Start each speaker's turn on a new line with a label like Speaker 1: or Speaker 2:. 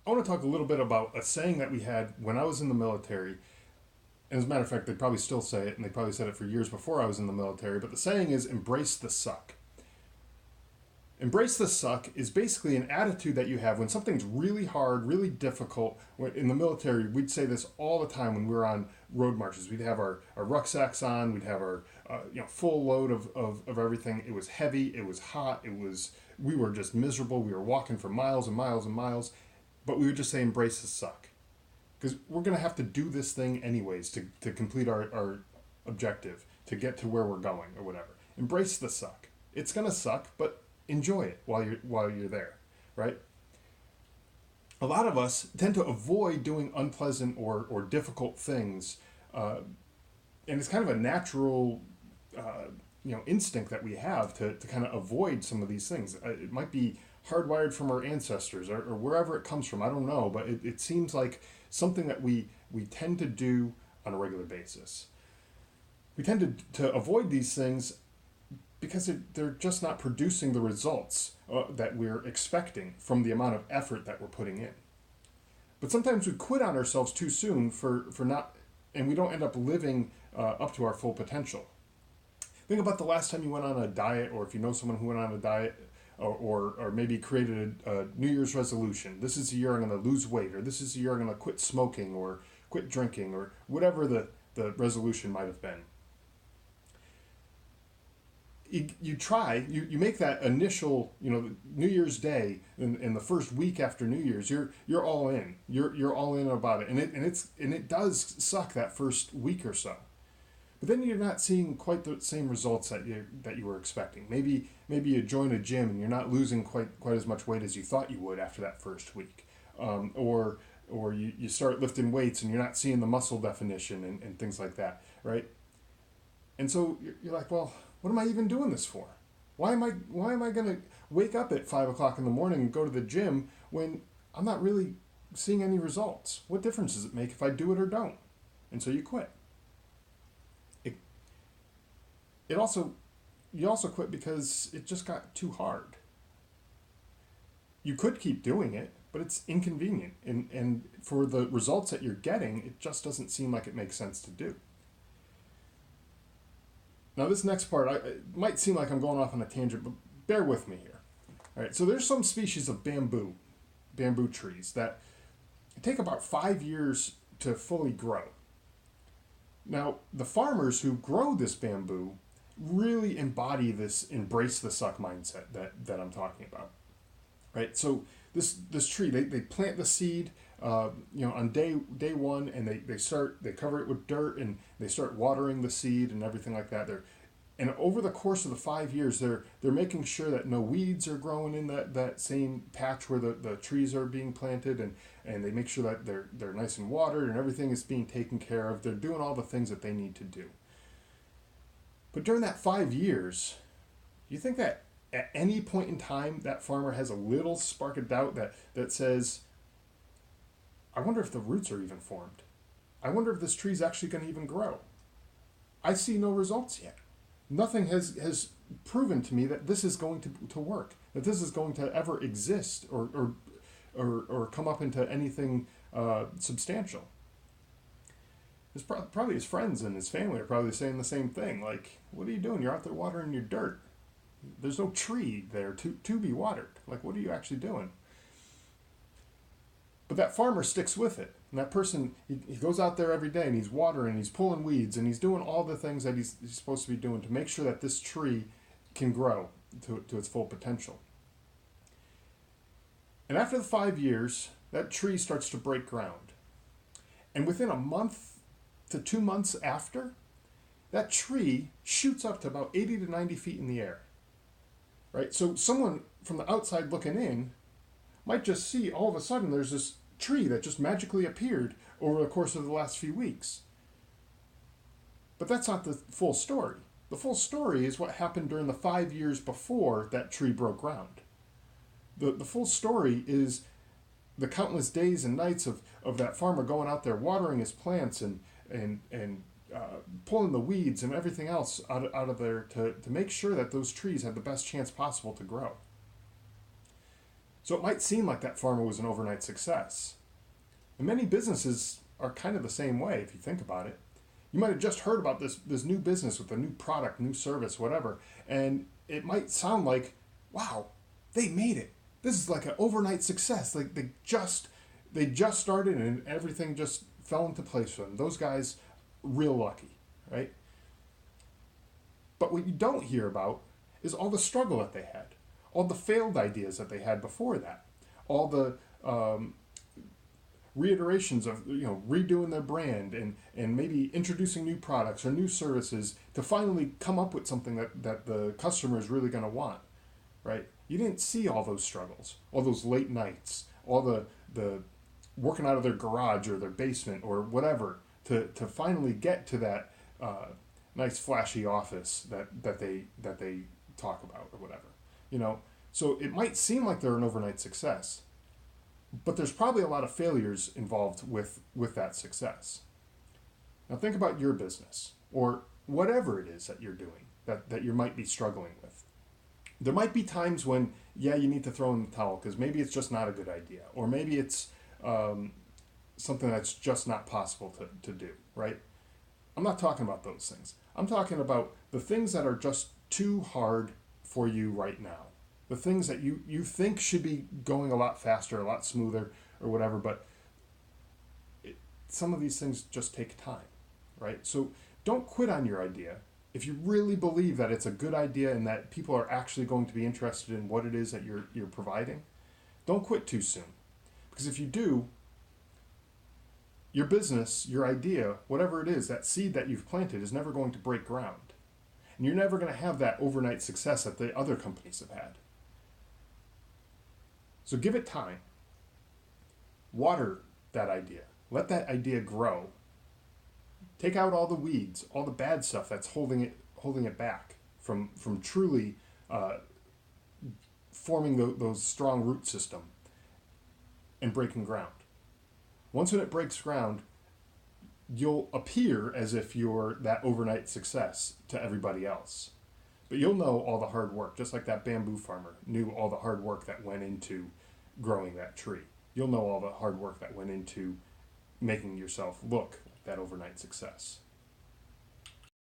Speaker 1: I want to talk a little bit about a saying that we had when I was in the military. And as a matter of fact, they probably still say it, and they probably said it for years before I was in the military. But the saying is embrace the suck. Embrace the suck is basically an attitude that you have when something's really hard, really difficult. In the military, we'd say this all the time when we were on road marches. We'd have our rucksacks on, we'd have our full load of everything. It was heavy, it was hot, we were just miserable. We were walking for miles and miles and miles, but we would just say embrace the suck. Because we're going to have to do this thing anyways to complete our objective, to get to where we're going or whatever. Embrace the suck. It's going to suck, but enjoy it while you're there, right? A lot of us tend to avoid doing unpleasant or difficult things, and it's kind of a natural instinct that we have to kind of avoid some of these things. It might be hardwired from our ancestors or wherever it comes from. I don't know, but it seems like something that we tend to do on a regular basis. We tend to avoid these things because they're just not producing the results that we're expecting from the amount of effort that we're putting in. But sometimes we quit on ourselves too soon for not, and we don't end up living up to our full potential. Think about the last time you went on a diet, or if you know someone who went on a diet, or maybe created a New Year's resolution. This is the year I'm going to lose weight, or this is the year I'm going to quit smoking, or quit drinking, or whatever the resolution might have been. You make that initial, New Year's Day in the first week after New Year's, you're all in. You're all in about it, and it does suck that first week or so. But then you're not seeing quite the same results that you were expecting. Maybe you join a gym and you're not losing quite as much weight as you thought you would after that first week, or you start lifting weights and you're not seeing the muscle definition and things like that, right? And so you're like, well, what am I even doing this for? Why am I going to wake up at 5:00 in the morning and go to the gym when I'm not really seeing any results? What difference does it make if I do it or don't? And so you quit. You also quit because it just got too hard. You could keep doing it, but it's inconvenient, and for the results that you're getting, it just doesn't seem like it makes sense to do. Now, this next part, it might seem like I'm going off on a tangent, but bear with me here. All right, so there's some species of bamboo trees that take about 5 years to fully grow. Now, the farmers who grow this bamboo really embody this embrace the suck mindset that I'm talking about, right? So this tree, they plant the seed, on day one, and they cover it with dirt, and they start watering the seed and everything like that. And over the course of the 5 years, they're making sure that no weeds are growing in that same patch where the trees are being planted, and they make sure that they're nice and watered and everything is being taken care of. They're doing all the things that they need to do. But during that 5 years, do you think that at any point in time that farmer has a little spark of doubt that says, I wonder if the roots are even formed? I wonder if this tree's actually going to even grow? I see no results yet. Nothing has proven to me that this is going to work, that this is going to ever exist or come up into anything substantial. Probably his friends and his family are probably saying the same thing. Like, what are you doing? You're out there watering your dirt. There's no tree there to be watered. Like, what are you actually doing? But that farmer sticks with it. And that person, he goes out there every day and he's watering, he's pulling weeds, and he's doing all the things that he's supposed to be doing to make sure that this tree can grow to its full potential. And after the 5 years, that tree starts to break ground. And within a month to 2 months after, that tree shoots up to about 80 to 90 feet in the air. Right? So someone from the outside looking in might just see all of a sudden there's this tree that just magically appeared over the course of the last few weeks. But that's not the full story. The full story is what happened during the 5 years before that tree broke ground. The full story is the countless days and nights of that farmer going out there watering his plants and pulling the weeds and everything else out of there to make sure that those trees had the best chance possible to grow. So it might seem like that farmer was an overnight success. And many businesses are kind of the same way if you think about it. You might have just heard about this new business with a new product, new service, whatever, and it might sound like, wow, they made it. This is like an overnight success. Like they just started and everything just fell into place for them. Those guys, real lucky, right? But what you don't hear about is all the struggle that they had, all the failed ideas that they had before that, all the reiterations of redoing their brand and maybe introducing new products or new services to finally come up with something that the customer is really going to want, right? You didn't see all those struggles, all those late nights, all the working out of their garage or their basement or whatever to finally get to that nice flashy office that they talk about or whatever, So it might seem like they're an overnight success, but there's probably a lot of failures involved with that success. Now think about your business or whatever it is that you're doing that you might be struggling with. There might be times when, yeah, you need to throw in the towel because maybe it's just not a good idea, or maybe it's something that's just not possible to do, right? I'm not talking about those things. I'm talking about the things that are just too hard for you right now. The things that you think should be going a lot faster, a lot smoother, or whatever, but some of these things just take time, right? So don't quit on your idea. If you really believe that it's a good idea and that people are actually going to be interested in what it is that you're providing, don't quit too soon. Because if you do, your business, your idea, whatever it is, that seed that you've planted is never going to break ground. And you're never going to have that overnight success that the other companies have had. So give it time. Water that idea. Let that idea grow. Take out all the weeds, all the bad stuff that's holding it back from truly forming those strong root system and breaking ground. Once when it breaks ground, you'll appear as if you're that overnight success to everybody else. But you'll know all the hard work, just like that bamboo farmer knew all the hard work that went into growing that tree. You'll know all the hard work that went into making yourself look like that overnight success.